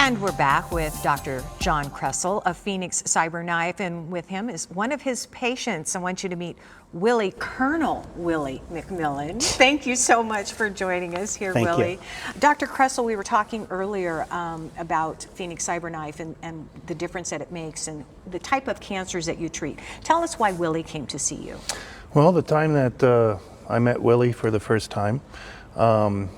And we're back with Dr. John Kressel of Phoenix Cyberknife, and with him is one of his patients. I want you to meet Willie, Colonel Willie McMillan. Thank you so much for joining us here, Thank Willie. you. Dr. Kressel, we were talking earlier about Phoenix Cyberknife and the difference that it makes and the type of cancers that you treat. Tell us why Willie came to see you. Well, the time that I met Willie for the first time,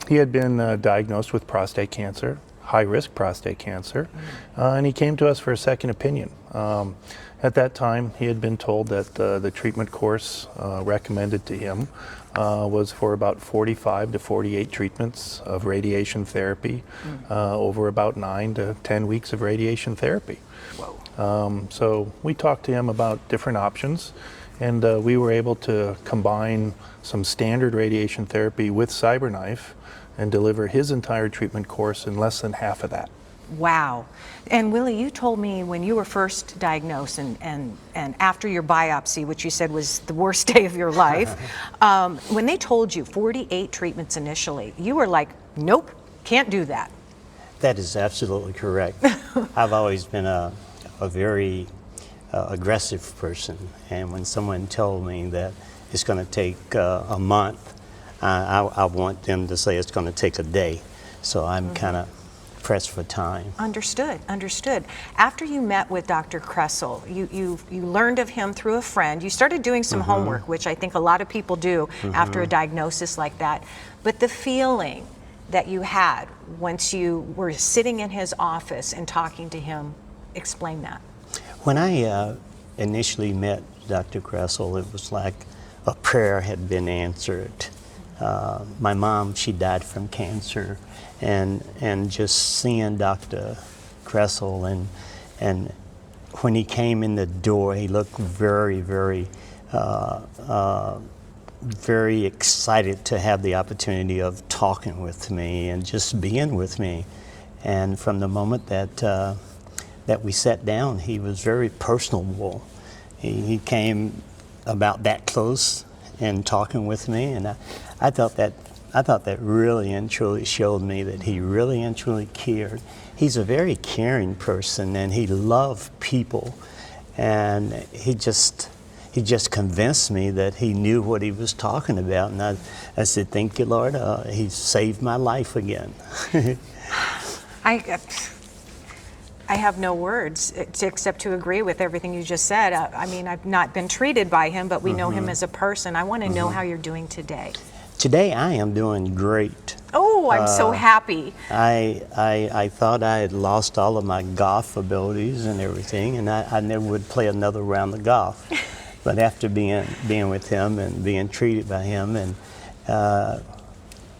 he had been diagnosed with prostate cancer, high-risk prostate cancer, and he came to us for a second opinion. At that time, he had been told that the treatment course recommended to him was for about 45 to 48 treatments of radiation therapy over about 9 to 10 weeks of radiation therapy. Whoa. So we talked to him about different options, and we were able to combine some standard radiation therapy with Cyberknife and deliver his entire treatment course in less than half of that. Wow. And Willie, you told me when you were first diagnosed and after your biopsy, which you said was the worst day of your life, when they told you 48 treatments initially, you were like, nope, can't do that. That is absolutely correct. I've always been a very aggressive person, and when someone told me that it's going to take a month, I want them to say it's going to take a day. So I'm kind of pressed for time. Understood, understood. After you met with Dr. Kressel, you learned of him through a friend. You started doing some homework, which I think a lot of people do after a diagnosis like that. But the feeling that you had once you were sitting in his office and talking to him, explain that. When I initially met Dr. Kressel, it was like a prayer had been answered. My mom, she died from cancer, and just seeing Dr. Kressel and when he came in the door, he looked very, very, very excited to have the opportunity of talking with me and just being with me. And from the moment that we sat down, he was very personable. He came about that close and talking with me, and I thought that really and truly showed me that he really and truly cared. He's a very caring person, and he loved people, and he just convinced me that he knew what he was talking about. And I said, "Thank you, Lord. He saved my life again." I have no words except to agree with everything you just said. I mean, I've not been treated by him, but we know him as a person. I want to know how you're doing today. Today I am doing great. Oh, I'm so happy. I thought I had lost all of my golf abilities and everything, and I never would play another round of golf. But after being with him and being treated by him, and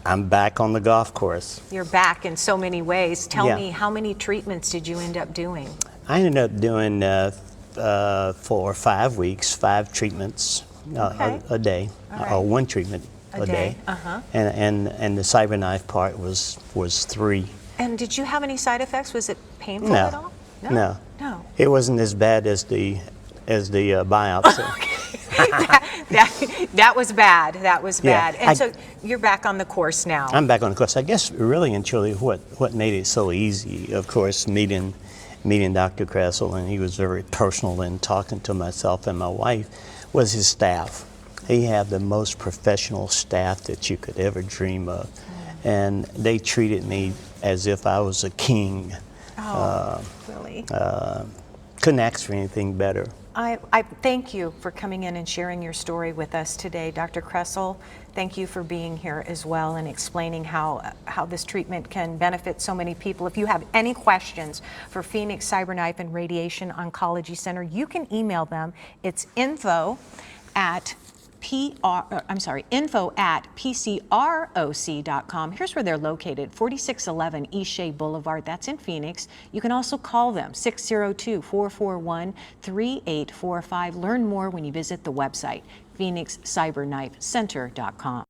I'm back on the golf course. You're back in so many ways. Tell me, how many treatments did you end up doing? I ended up doing for 5 weeks, 5 treatments a day, or 1 treatment a day. And the Cyberknife part was 3. And did you have any side effects? Was it painful at all? No. No. It wasn't as bad as the biopsy. That was bad. That was bad. Yeah, and so you're back on the course now. I'm back on the course. I guess really and truly what made it so easy, of course, meeting Dr. Kressel, and he was very personal in talking to myself and my wife, was his staff. He had the most professional staff that you could ever dream of. And they treated me as if I was a king. Oh, really? Couldn't ask for anything better. I thank you for coming in and sharing your story with us today, Dr. Kressel. Thank you for being here as well and explaining how this treatment can benefit so many people. If you have any questions for Phoenix Cyberknife and Radiation Oncology Center, you can email them. It's info at pcroc.com. Here's where they're located, 4611 East Shea Boulevard. That's in Phoenix. You can also call them, 602-441-3845. Learn more when you visit the website, phoenixcyberknifecenter.com.